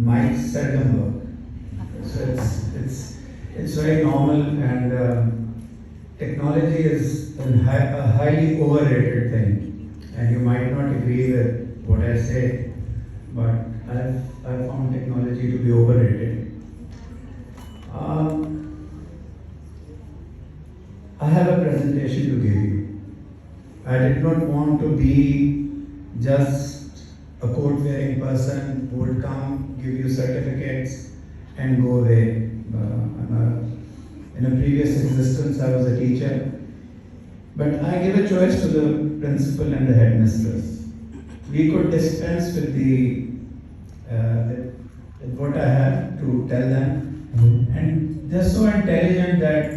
mics seldom work. So it's very normal, and technology is a highly overrated thing. And you might not agree with what I say, but I've found technology to be overrated. I have a presentation to give you. I did not want to be just a coat-wearing person who would come, give you certificates, and go away. In a previous existence, I was a teacher, but I gave a choice to the principal and the headmistress. We could dispense with with what I have to tell them, and they're so intelligent that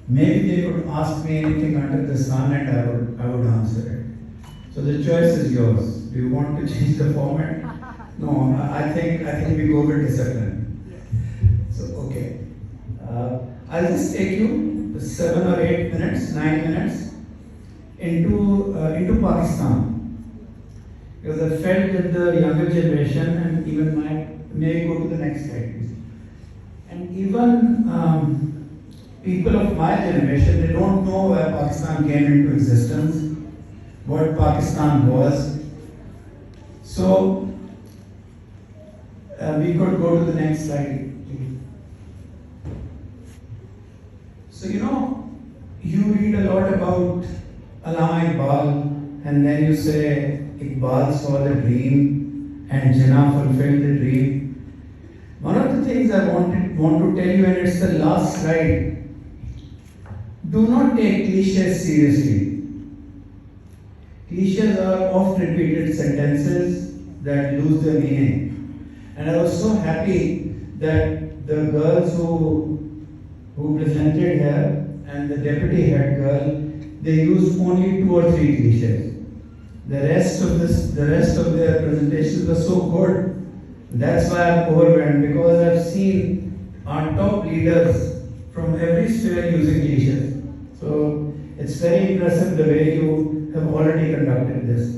maybe they could ask me anything under the sun and I would answer it. So the choice is yours. Do you want to change the format? No, I think we go with discipline. So okay, I'll just take you 7 or 8 minutes, 9 minutes into Pakistan, because I felt that the younger generation and even may go to the next slide, please. And even people of my generation, they don't know where Pakistan came into existence, what Pakistan was. So we could go to the next slide. So you read a lot about Allama Iqbal, and then you say Iqbal saw the dream and Jinnah fulfilled the dream. One of the things I want to tell you, and it's the last slide, do not take cliches seriously. Cliches are oft repeated sentences that lose their meaning. And I was so happy that the girls who presented here and the deputy head girl, they used only 2 or 3 cliches. The rest of their presentations were so good. That's why I'm overwhelmed, because I've seen our top leaders from every sphere using cliches. So it's very impressive the way you have already conducted this.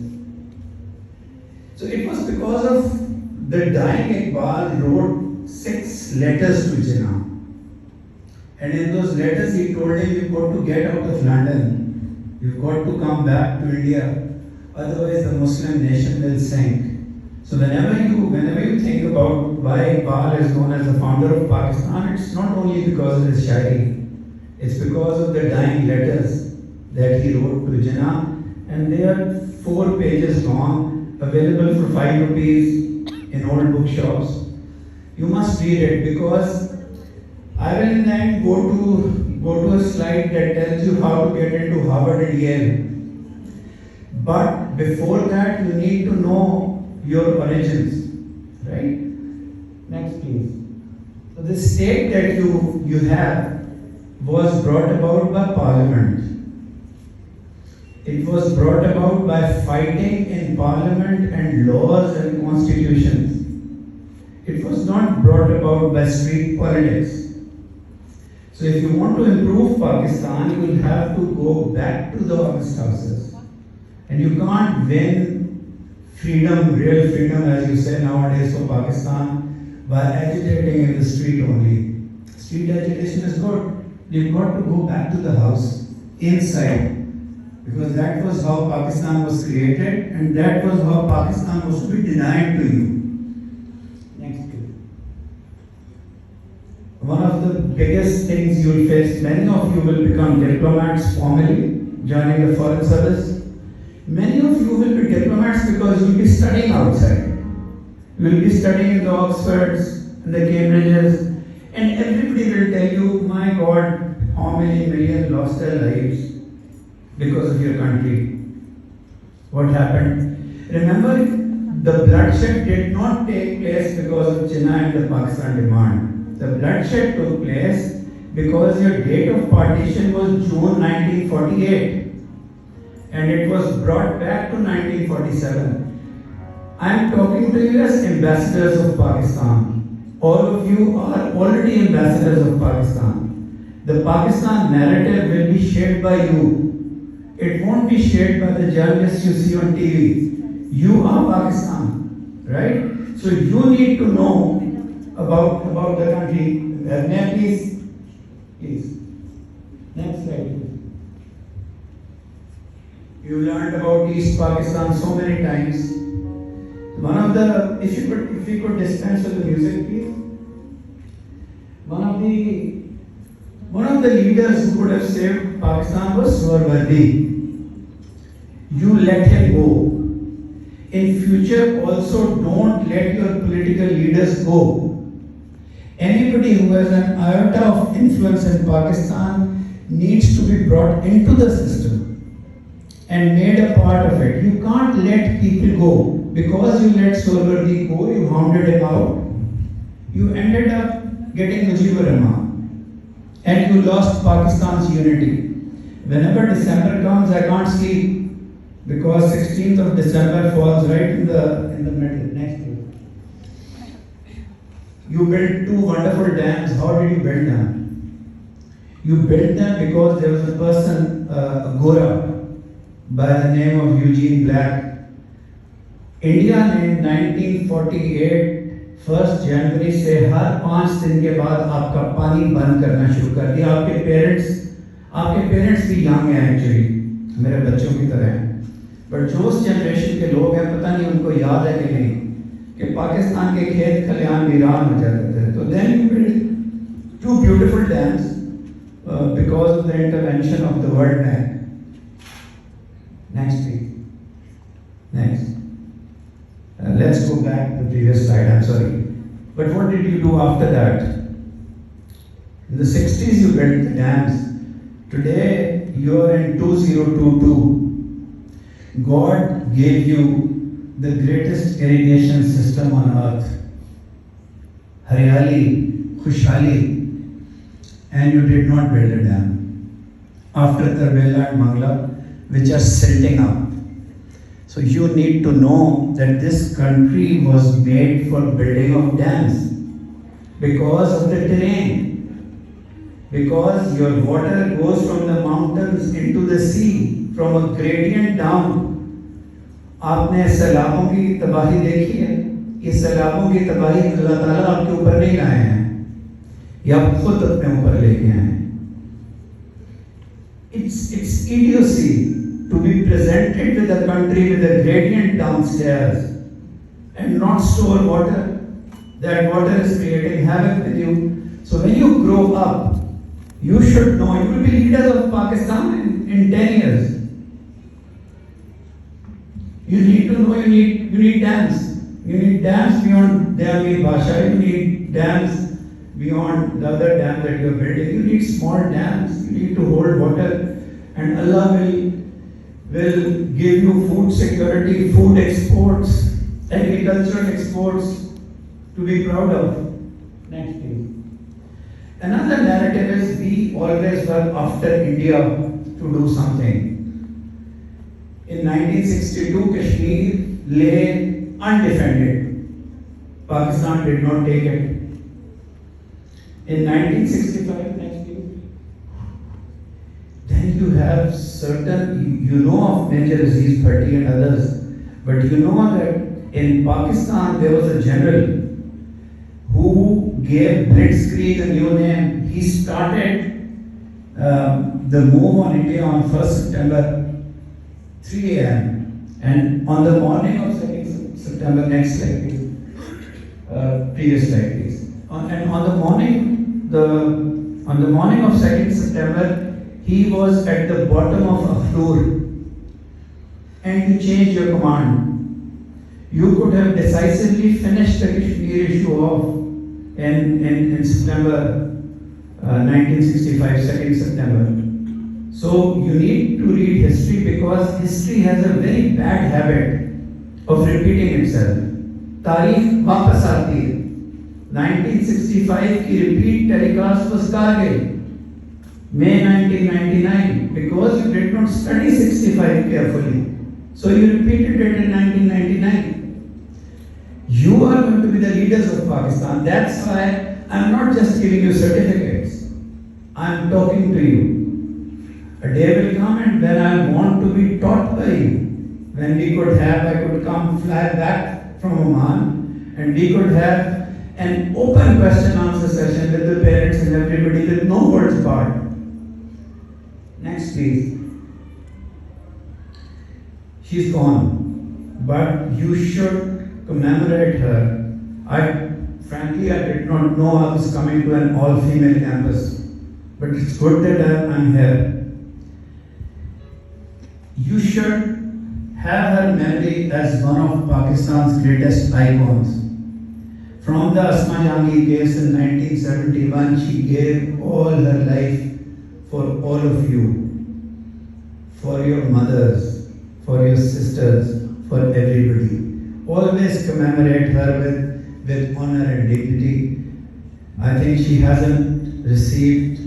So it was because of the dying Iqbal wrote 6 letters to Jinnah. And in those letters he told him, you've got to get out of London. You've got to come back to India. Otherwise the Muslim nation will sink. So whenever you think about why Iqbal is known as the founder of Pakistan, it's not only because of his shairi. It's because of the dying letters that he wrote to Jinnah. And they are 4 pages long, available for 5 rupees in old bookshops. You must read it, because I will in the end go to a slide that tells you how to get into Harvard and Yale. But before that, you need to know your origins, right? Next, please. So the state that you have was brought about by Parliament. It was brought about by fighting in Parliament and laws and constitutions. It was not brought about by street politics. So if you want to improve Pakistan, you will have to go back to the August houses. And you can't win freedom, real freedom, as you say nowadays for Pakistan, by agitating in the street only. Street agitation is good. You've got to go back to the house, inside. Because that was how Pakistan was created, and that was how Pakistan was to be denied to you. Next, please. One of the biggest things you will face, many of you will become diplomats formally, joining the foreign service. Many of you will be diplomats because you will be studying outside. You will be studying in the Oxfords and the Cambridges, and everybody will tell you, my God, how many millions lost their lives because of your country. What happened? Remember, the bloodshed did not take place because of Jinnah and the Pakistan demand. The bloodshed took place because your date of partition was June 1948, and it was brought back to 1947. I am talking to you as ambassadors of Pakistan. All of you are already ambassadors of Pakistan. The Pakistan narrative will be shaped by you. It won't be shaped by the journalists you see on TV. You are Pakistan, right? So you need to know about the country. May I please. Next slide, please. You learned about East Pakistan so many times. One of the, if you could dispense with the music, please. One of the leaders who could have saved Pakistan was Swarwardi. You let him go. In future, also don't let your political leaders go. Anybody who has an iota of influence in Pakistan needs to be brought into the system and made a part of it. You can't let people go. Because you let Swarwardi go, you hounded him out, you ended up getting Mujibur Rahman, and you lost Pakistan's unity. Whenever December comes, I can't sleep because 16th of December falls right in the middle. Next year. You built two wonderful dams. How did you build them? You built them because there was a person, a Gora, by the name of Eugene Black. India ने 1948 1 जनवरी से हर 5 दिन के बाद आपका पानी बंद करना शुरू कर दिया. आपके पेरेंट्स भी यंग हैं एक्चुअली, मेरे बच्चों की तरह हैं, बट जो उस जनरेशन के लोग हैं पता नहीं उनको याद है कि नहीं कि पाकिस्तान के खेत खलियान वीरान हो जाते थे. तो then you build two beautiful dams because of the intervention of the World Bank. Next please. Next. Let's go back to the previous slide, I'm sorry. But what did you do after that? In the 60s you built the dams. Today you are in 2022. God gave you the greatest irrigation system on earth. Haryali, Khushhali, and you did not build a dam. After Tarbela and Mangla, which are silting up. So you need to know that this country was made for building of dams because of the terrain. Because your water goes from the mountains into the sea, from a gradient down. आपने सैलाबों की तबाही देखी है? ये सैलाबों की तबाही अल्लाह ताला आपके ऊपर नहीं लाए हैं, ये आप खुद अपने ऊपर लेके आए हैं. It's idiocy to be presented with a country with a gradient downstairs and not store water. That water is creating havoc with you. So when you grow up, you should know, you will be leaders of Pakistan in 10 years. You need to know you need dams. You need dams beyond Dami Basha. You need dams beyond the other dam that you are building. You need small dams. You need to hold water, and Allah will give you food security, food exports, agricultural exports to be proud of. Next please. Another narrative is we always were after India to do something. In 1962, Kashmir lay undefended. Pakistan did not take it. In 1965, next please. Then you have certain, you know of Major Aziz Bhatti and others, but you know that in Pakistan there was a general who gave Blitzkrieg a new name. He started the move on India on 1st September, 3 a.m. And on the morning of 2nd September, next slide please, previous slide please. And on the morning of 2nd September, he was at the bottom of a floor, and you changed your command. You could have decisively finished the Kashmir issue off in September 1965, 2nd September. So you need to read history because history has a very bad habit of repeating itself. तारीख वापस आती है. 1965 की repeat telecast was Kargil. May 1999, because you did not study 65 carefully. So you repeated it in 1999. You are going to be the leaders of Pakistan. That's why I'm not just giving you certificates. I'm talking to you. A day will come and when I want to be taught by you. When I could come fly back from Oman and we could have an open question answer session with the parents and everybody with no words barred. Next, please. She's gone, but you should commemorate her. Frankly, I did not know I was coming to an all-female campus, but it's good that I'm here. You should have her memory as one of Pakistan's greatest icons. From the Asma Jangi case in 1971, she gave all her life for all of you, for your mothers, for your sisters, for everybody. Always commemorate her with honor and dignity. I think she hasn't received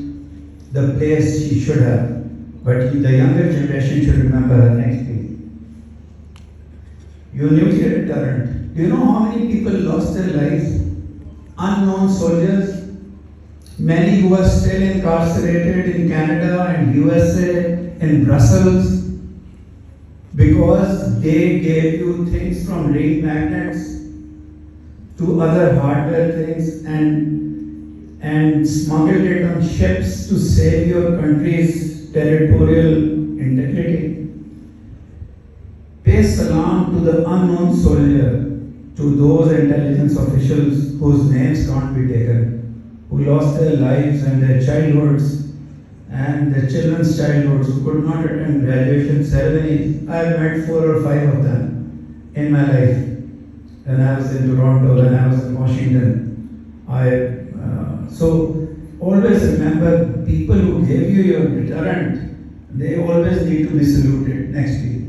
the place she should have, but the younger generation should remember her. Next, please. Your nuclear deterrent. Do you know how many people lost their lives? Unknown soldiers, many who are still incarcerated in Canada and USA, in Brussels, because they gave you things from ring magnets to other hardware things and smuggled it on ships to save your country's territorial integrity. Pay salam to the unknown soldier, to those intelligence officials whose names can't be taken, who lost their lives and their childhoods and their children's childhoods, who could not attend graduation ceremonies. I have met 4 or 5 of them in my life. When I was in Toronto, when I was in Washington. So always remember, people who gave you your deterrent, they always need to be saluted. Next, please.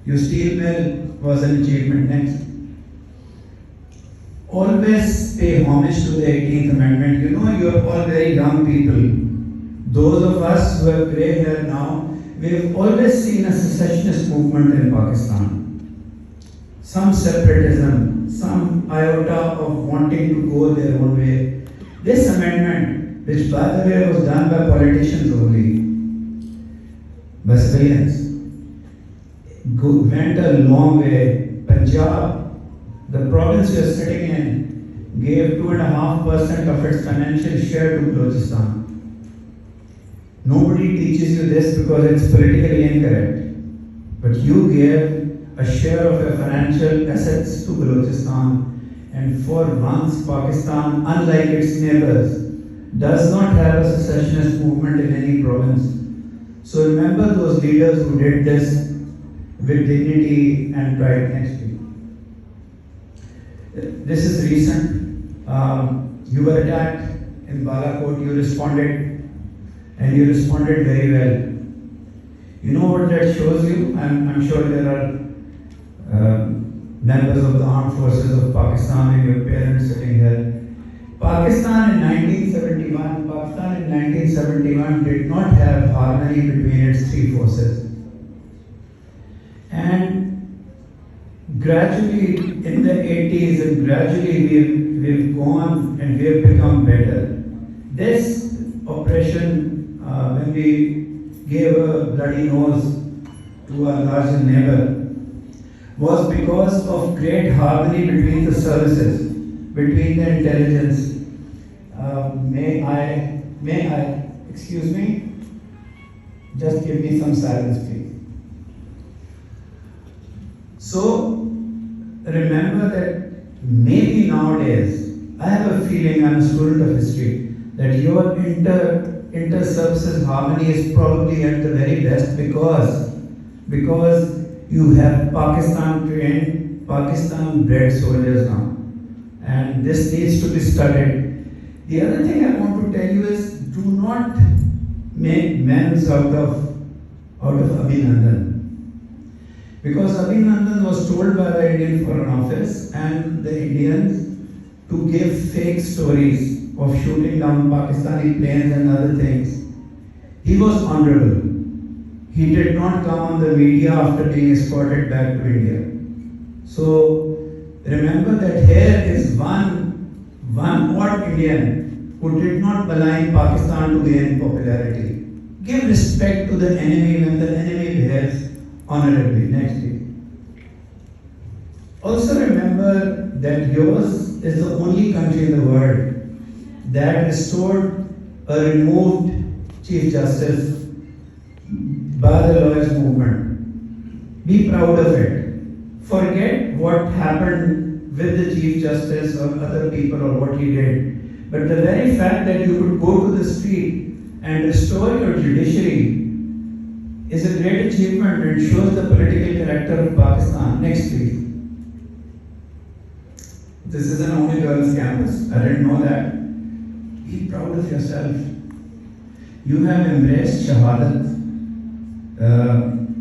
Your steel mill was an achievement. Next. Always pay homage to the 18th Amendment. You know, you are all very young people. Those of us who have grey hair now, we have always seen a secessionist movement in Pakistan. Some separatism, some iota of wanting to go their own way. This amendment, which by the way was done by politicians only, by civilians, went a long way. Punjab, the province we are sitting in, gave 2.5% of its financial share to Balochistan. Nobody teaches you this because it's politically incorrect. But you gave a share of your financial assets to Balochistan, and for once Pakistan, unlike its neighbors, does not have a secessionist movement in any province. So remember those leaders who did this with dignity and pride. Next week. This is recent. You were attacked in Balakot, you responded, and you responded very well. You know what that shows you? I'm sure there are members of the armed forces of Pakistan and your parents sitting here. Pakistan in 1971 did not have harmony between its 3 forces. And gradually in the 80s and gradually we've gone and we have become better. This operation, when we gave a bloody nose to our larger neighbor, was because of great harmony between the services, between the intelligence. May I, excuse me? Just give me some silence, please. So, remember that maybe nowadays, I have a feeling, I'm a student of history, that your inter-services harmony is probably at the very best because you have Pakistan trained, Pakistan bred soldiers now. And this needs to be studied. The other thing I want to tell you is, do not make men's out of Abhinandan. Because Abhinandan was told by the Indian Foreign Office and the Indians to give fake stories of shooting down Pakistani planes and other things. He was honorable. He did not come on the media after being escorted back to India. So remember that here is one odd Indian who did not malign Pakistan to gain popularity. Give respect to the enemy when the enemy behaves honorably. Next, please. Also remember that yours is the only country in the world that restored a removed Chief Justice by the lawyers movement. Be proud of it. Forget what happened with the Chief Justice or other people or what he did. But the very fact that you could go to the street and restore your judiciary is a great achievement and shows the political character of Pakistan. Next, please. This is an only girls' campus. I didn't know that. Be proud of yourself. You have embraced Shahadat.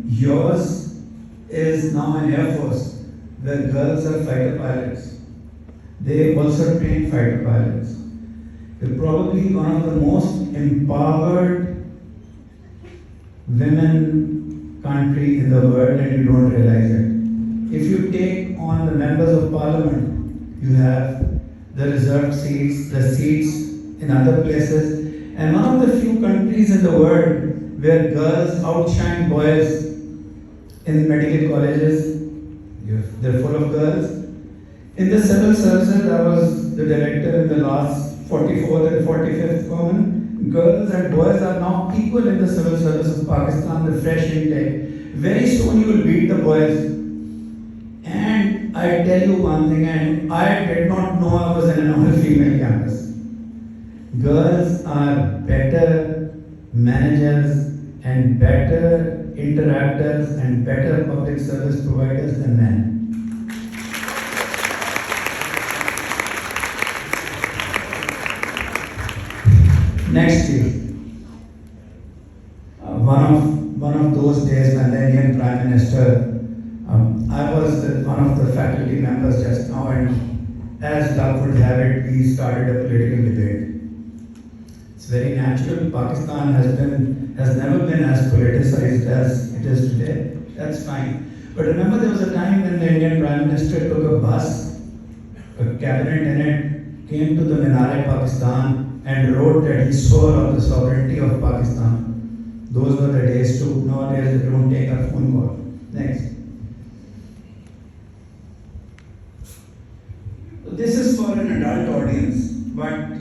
Yours is now an Air Force where girls are fighter pilots. They also train fighter pilots. You're probably one of the most empowered women country in the world and you don't realize it. If you take on the members of parliament, you have the reserved seats, the seats in other places, and one of the few countries in the world where girls outshine boys in medical colleges. They're full of girls. In the civil services, I was the director in the last 44th and 45th Common. Girls and boys are now equal in the civil service of Pakistan, the fresh intake. Very soon you will beat the boys. And I tell you one thing, and I did not know I was in an all-female campus. Girls are better managers and better interactors and better public service providers than men. Next year, one of those days when the Indian Prime Minister, I was one of the faculty members just now, and as luck would have it, we started a political debate. It's very natural. Pakistan has never been as politicized as it is today. That's fine. But remember, there was a time when the Indian Prime Minister took a bus, a cabinet in it, came to the Minar-e-Pakistan, and wrote that he swore on the sovereignty of Pakistan. Those were the days too. Nowadays they don't take a phone call. Next. So this is for an adult audience, but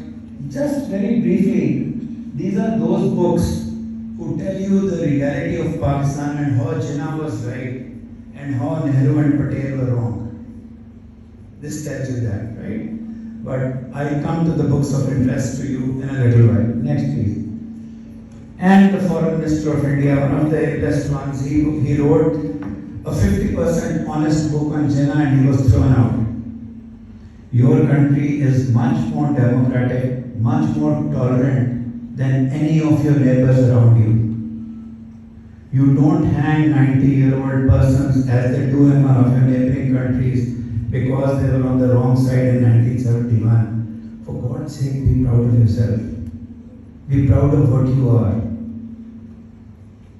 just very briefly, these are those books who tell you the reality of Pakistan and how Jinnah was right and how Nehru and Patel were wrong. This tells you that, right? But I'll come to the books of interest to you in a little while. Next, please. And the Foreign Minister of India, one of the best ones, he wrote a 50% honest book on Jinnah and he was thrown out. Your country is much more democratic, much more tolerant than any of your neighbors around you. You don't hang 90-year-old persons as they do in one of your neighboring countries because they were on the wrong side in 1971. For God's sake, be proud of yourself. Be proud of what you are.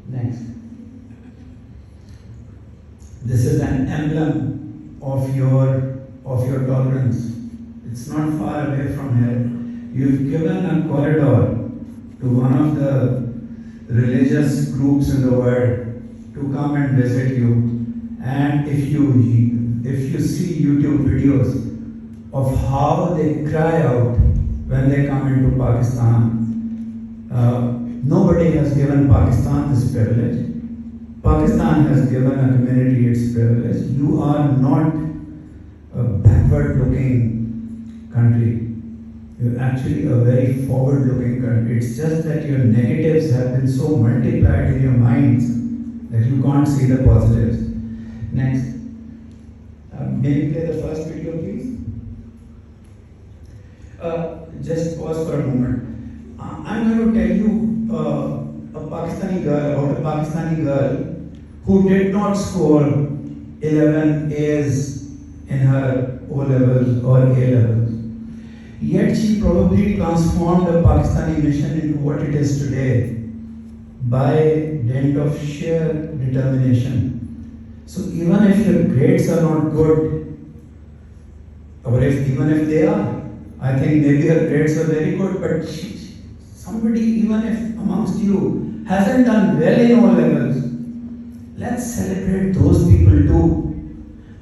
Next. This is an emblem of your tolerance. It's not far away from here. You've given a corridor to one of the religious groups in the world to come and visit you. And if you see YouTube videos of how they cry out when they come into Pakistan, nobody has given Pakistan this privilege. Pakistan has given a community its privilege. You are not a backward-looking country. You're actually a very forward-looking country. It's just that your negatives have been so multiplied in your minds that you can't see the positives. Next. May you play the first video, please? Just pause for a moment. I'm going to tell you about a Pakistani girl who did not score 11 A's in her O-levels or A-levels. Yet she probably transformed the Pakistani mission into what it is today by dint of sheer determination. So even if your grades are not good, or even if they are, I think maybe her grades are very good, but somebody, even if amongst you, hasn't done well in all levels, let's celebrate those people too.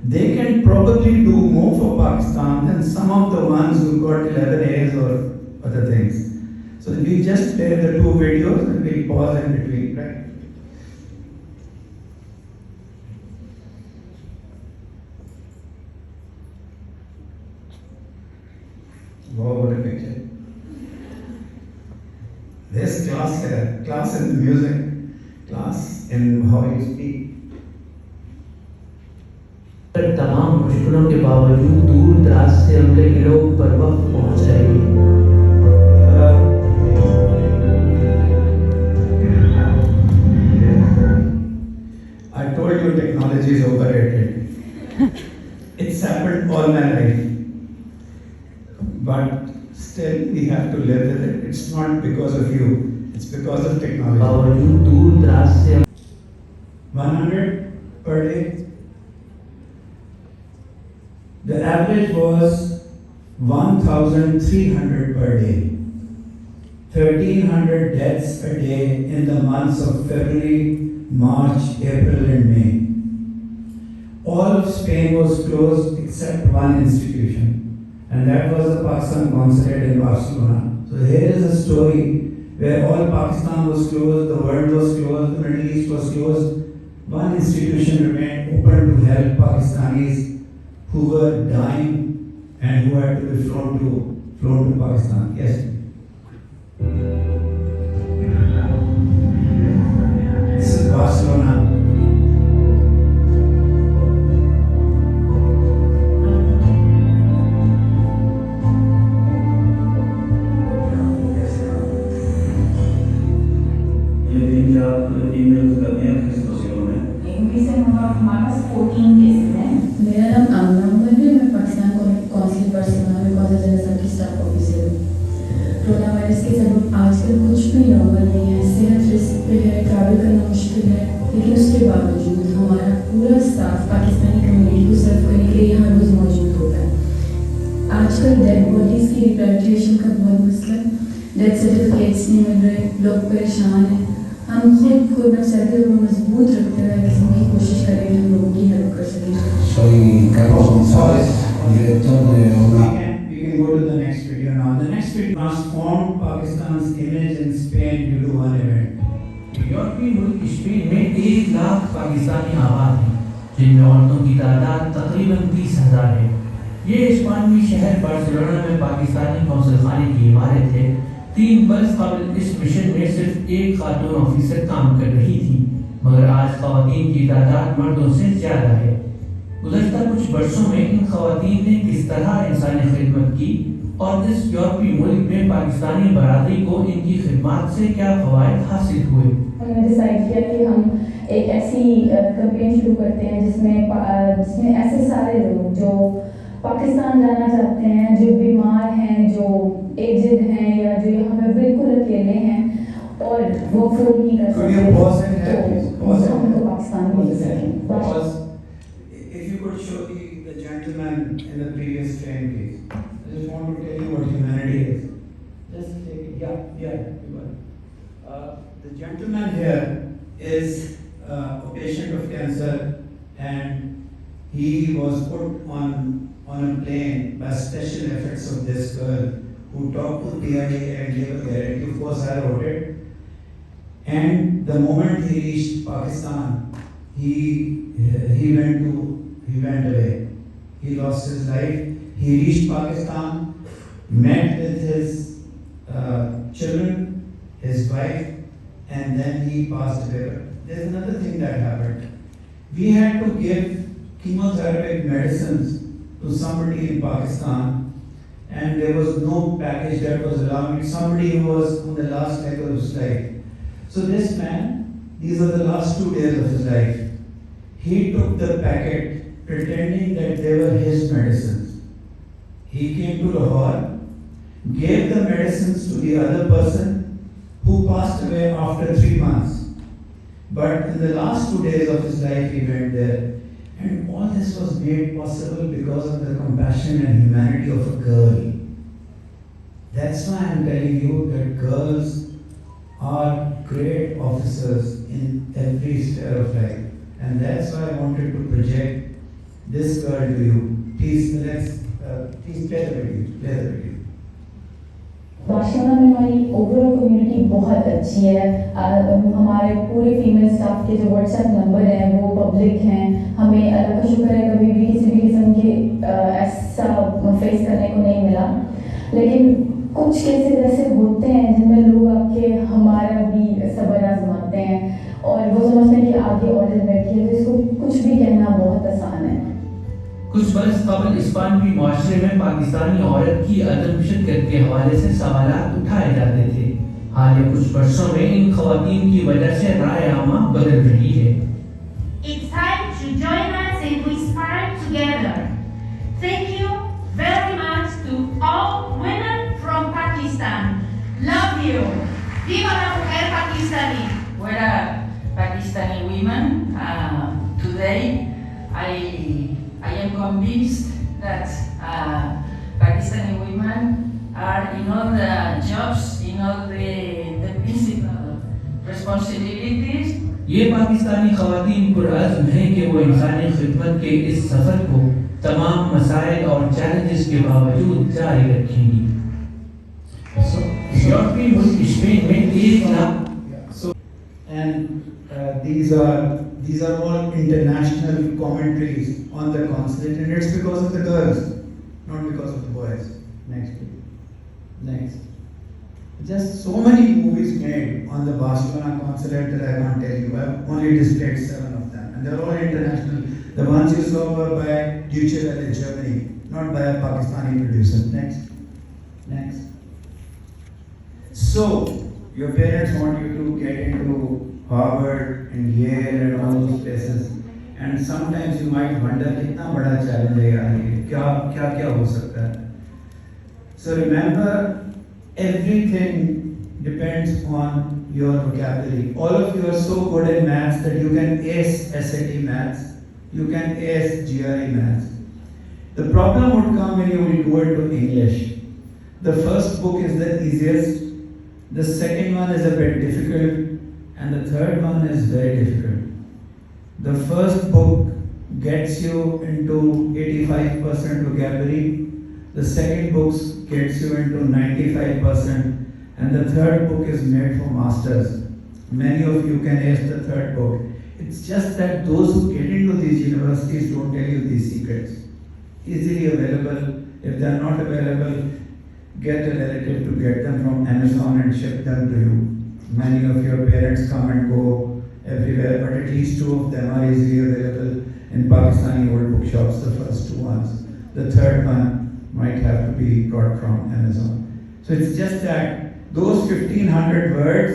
they can probably do more for Pakistan than some of the ones who got 11 A's or other things. So we just play the two videos and we pause in between, right? Wow, what a picture. There's class here, class in the music, class in how you speak. तमाम मुश्किलों के बावजूद दूर दराज से हमले के लोग बर वक्त पहुंच जाएंगे। I told you technology is overrated. It's happened all my life. But still we have to live with it. It's not because of you. It's because of technology. बावजूद दूर दराज से 100 per day. The average was 1,300 per day. 1,300 deaths a day in the months of February, March, April and May. All of Spain was closed except one institution, and that was the Pakistan consulate in Barcelona. So here is a story where all Pakistan was closed, the world was closed, the Middle East was closed. One institution remained open to help Pakistanis who were dying and who had to be flown to Pakistan. Yes. This is Barcelona. हमारे पास 14 cases हैं। मेरा नाम आमना अली है, मैं Pakistan council Barcelona में consul की staff officer हूँ। Corona virus के सबब आजकल कुछ भी नॉर्मल नहीं है, सेहत रिस्क पे है, ट्रैवल करना मुश्किल है, लेकिन उसके बावजूद हमारा पूरा स्टाफ पाकिस्तानी कम्युनिटी को सर्व करने के लिए यहाँ रोज़ मौजूद होता है। आजकल डेड बॉडीज़ की रिपेट्रिएशन का बहुत मसला है, डेथ सर्टिफिकेट्स नहीं मिल रहे, लोग परेशान हैं। हम खुद नफ्सियाती और मजबूत रखते हुए किस्म की कोशिश करेंगे हम लोगों की हेल्प कर सकें। Soy Carlos González, director de Oman. We can go to the next video now. The next video transformed Pakistan's image in Spain due to one event. यूरोपीय मुल्क स्पेन में 1 लाख पाकिस्तानी आबाद हैं, जिनमें औरतों की तादाद तकरीबन 30,000 है। ये स्पेनी शहर बार्सिलोना में पाकिस्तानी कौंसलखाने की इमारत है। 3 बरस कबल इस मिशन में सिर्फ 1 खातून ऑफिसर काम कर रही थी, मगर आज खवातीन की तादाद मर्दों से ज़्यादा है। गुज़श्ता कुछ वर्षों में इन खवातीन ने किस तरह इंसानी खिदमत की और इस यूरोपीय मुल्क में पाकिस्तानी बरादरी को इनकी खिदमत से क्या फ़वाइद हासिल हुए। हमने डिसाइड किया कि हम एक ऐसी कैंपेन शुरू करते हैं जिसमें ऐसे सारे लोग जो पाकिस्तान जाना चाहते हैं, जो बीमार हैं, जो एजेड हैं या जो यहाँ पे बिल्कुल अकेले हैं और वो अफोर्ड नहीं कर सकते, तो हमको पाकिस्तान मिल सकें। If you could show the gentleman in the previous frame, please. I just want to tell you what humanity is. Just take it. Yeah, you got it. The gentleman here is a patient of cancer, and he was put on a plane by special efforts of this girl who talked to PIA and gave a guarantee. Of course, I wrote it. And the moment he reached Pakistan, he went away. He lost his life. He reached Pakistan, met with his children, his wife, and then he passed away. But there's another thing that happened. We had to give chemotherapeutic medicines to somebody in Pakistan, and there was no package that was allowing somebody who was on the last leg of his life. So this man, these are the last 2 days of his life. He took the packet pretending that they were his medicines. He came to Lahore, gave the medicines to the other person who passed away after 3 months. But in the last 2 days of his life, he went there. And all this was made possible because of the compassion and humanity of a girl. That's why I'm telling you that girls are great officers in every sphere of life. And that's why I wanted to project this girl to you. Please play the video. Barcelona में हमारी overall community बहुत अच्छी है। हमारे पूरे female staff के जो WhatsApp number हैं वो पब्लिक हैं। हमें अल्लाह का शुक्र है कभी भी किसी भी किस्म के ऐसा फेस करने को नहीं मिला, लेकिन कुछ केसेस ऐसे होते हैं जिनमें लोग आके हमारा भी सब्र आजमाते हैं और वो समझते हैं कि आगे औरत बैठी है तो इसको कुछ भी कहना बहुत आसान है। कुछ बरस कबल इस्पानवी माशरे में पाकिस्तानी औरत की अदमशत के हवाले से सवालात उठाए जाते थे। हाल कुछ वर्षों में इन खवातीन की वजह से राय आमा बदल रही है। It's time to join us and we inspire together. Thank you very much to all women from Pakistan. Love you. Viva la mujer pakistani. We're Pakistani women. Today, I am convinced that Pakistani women are in all the jobs, in all the principal responsibilities. ये पाकिस्तानी खवातीन पुरअज़्म हैं कि वो इंसानी खिदमत के इस सफ़र को तमाम मसाइल और चैलेंजेस के बावजूद जारी रखेंगी। यूरोपीय मुल्क स्पेन में 1 lakh And these are all international commentaries on the consulate, and it's because of the girls, not because of the boys. Next. Just so many movies made on the Barcelona consulate that I can't tell you. I've only displayed 7 of them, and they're all international. The ones you saw were by Deutsche Welle in Germany, not by a Pakistani producer. Next. So, your parents want you to get into Harvard and Yale and all those places, and sometimes you might wonder कितना बड़ा challenge है यार ये, क्या हो सकता है? So remember, everything depends on your vocabulary. All of you are so good in maths that you can ace SAT maths, you can ace GRE maths. The problem would come when you will go into English. The first book is the easiest, the second one is a bit difficult, and the third one is very difficult. The first book gets you into 85% vocabulary, the second book gets you into 95%, and the third book is made for masters. Many of you can ace the third book. It's just that those who get into these universities don't tell you these secrets. Easily available. If they are not available, get a relative to get them from Amazon and ship them to you. Many of your parents come and go everywhere, but at least 2 of them are easily available in Pakistani old bookshops, the first 2 ones. The third one might have to be brought from Amazon. So it's just that those 1500 words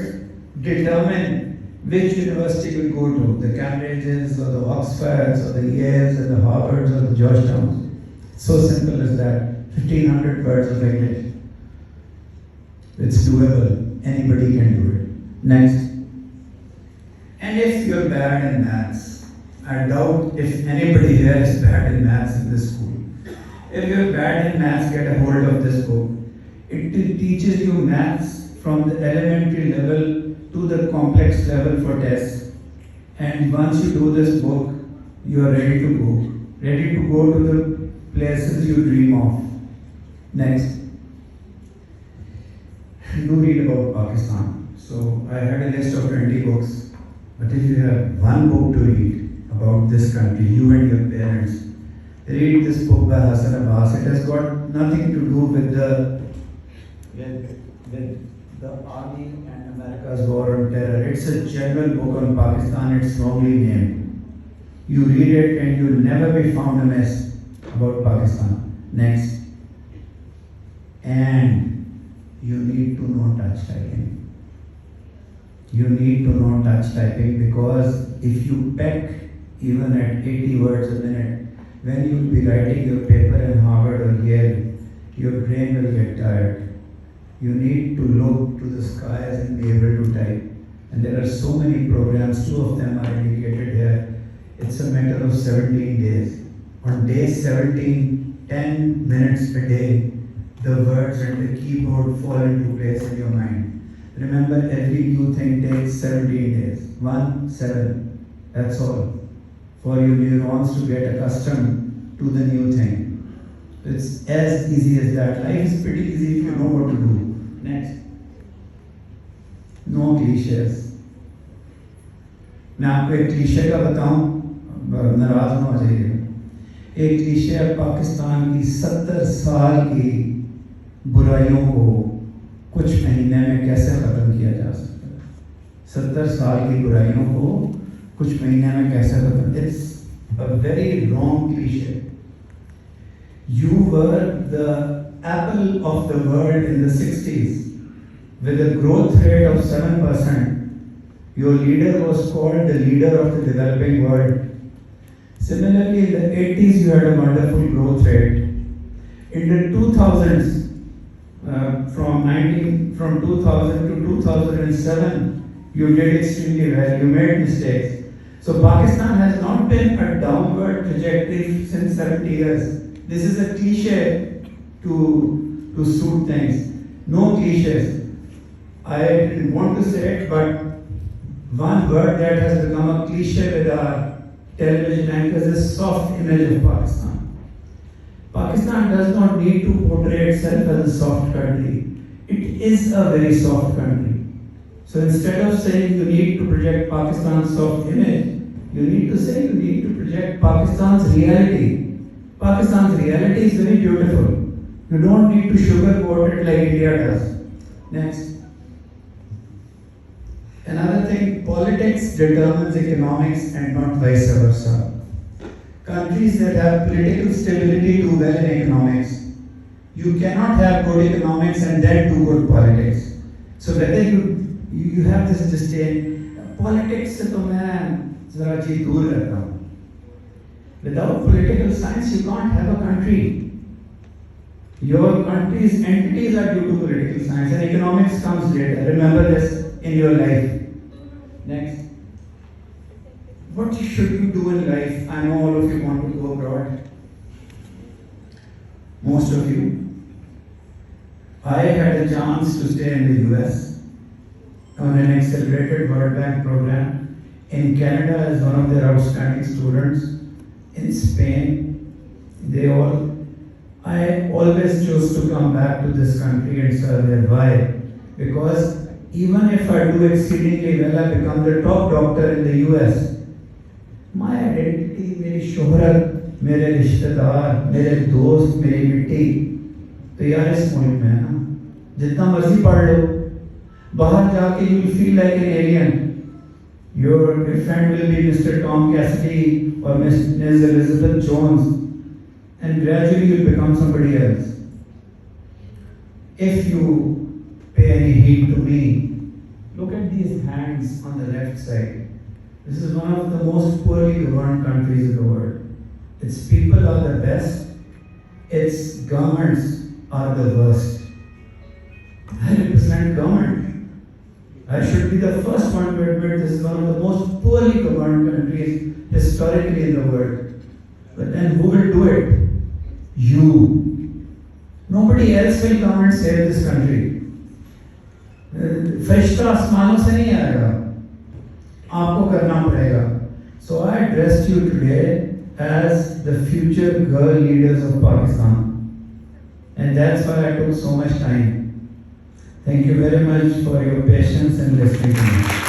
determine which university you will go to, the Cambridges or the Oxfords or the Yales or the Harvards or the Georgetowns. So simple as that, 1500 words of English. It's doable, anybody can do it. Next. And if you're bad in maths, I doubt if anybody here is bad in maths in this school. If you're bad in maths, get a hold of this book. It teaches you maths from the elementary level to the complex level for tests. And once you do this book, you are ready to go. Ready to go to the places you dream of. Next. Do read about Pakistan. So I had a list of 20 books, but if you have one book to read about this country, you and your parents, read this book by Hassan Abbas. It has got nothing to do with the army and America's war on terror. It's a general book on Pakistan. It's wrongly named. You read it and you'll never be found amiss about Pakistan. Next. And you need to know touch typing. You need to know touch typing because if you peck even at 80 words a minute, when you will be writing your paper in Harvard or Yale, your brain will get tired. You need to look to the skies and be able to type. And there are so many programs, 2 of them are indicated here. It's a matter of 17 days. On day 17, 10 minutes a day, the words and the keyboard fall into place in your mind. Remember, every new thing takes 17 days. 1, 7. That's all. for your neurons to get accustomed to the new thing. It's as easy as that. Life is pretty easy if you know what to do. Next. No cliches. मैं आपको एक cliché का बताऊं, नाराज ना हो जाइए। एक क्लीशे है पाकिस्तान की 70 साल की बुराइयों को कुछ महीने में कैसे ख़त्म किया जा सकता है। 70 साल की बुराइयों को कुछ महीने में कैसे ख़त्म। It's a very wrong cliche. You were the apple of the world in the 60s with a growth rate of 7%. Your leader was called the leader of the developing world. Similarly, in the 80s, you had a wonderful growth rate. In the 2000s, from 2000 to 2007, you did extremely well. You made mistakes. So Pakistan has not been a downward trajectory since 70 years. This is a cliche to suit things. No cliches. I didn't want to say it, but one word that has become a cliche with our television anchors is soft image of Pakistan. Pakistan does not need to portray itself as a soft country. It is a very soft country. So instead of saying you need to project Pakistan's soft image, you need to say you need to project Pakistan's reality. Pakistan's reality is very beautiful. You don't need to sugarcoat it like India does. Next. Another thing, politics determines economics and not vice versa. Countries that have political stability do well in economics. You cannot have good economics and then do good politics. So whether you have this disdain, politics से तो मैं ज़रा चीज़ दूर रहता हूँ. Without political science, you can't have a country. Your country's entities are due to political science, and economics comes later. Remember this in your life. Next. What should you do in life? I know all of you want to go abroad. Most of you. I had a chance to stay in the US on an accelerated World Bank program. In Canada as one of their outstanding students. In Spain, I always chose to come back to this country and serve there. Why? Because even if I do exceedingly well, I become the top doctor in the US. My identity, मेरी शोहरत, मेरे रिश्तेदार, मेरे दोस्त, मेरी मिट्टी, तो यार इस मुल्क में है ना, जितना मर्जी पढ़ लो, बाहर जाके you will feel like an alien. Your friend will be Mr. Tom Cassidy or Ms. Elizabeth Jones, and gradually you will become somebody else. If you pay any heed to me, look at these hands on the left side. This is one of the most poorly governed countries in the world. Its people are the best, its governments are the worst. I represent government. I should be the first one to admit this is one of the most poorly governed countries historically in the world. But then who will do it? You. Nobody else will come and save this country. फरिश्ता आसमानों से नहीं आएगा, आपको करना पड़ेगा. So I addressed you today as the future girl leaders of Pakistan, and that's why I took so much time. Thank you very much for your patience and listening to me.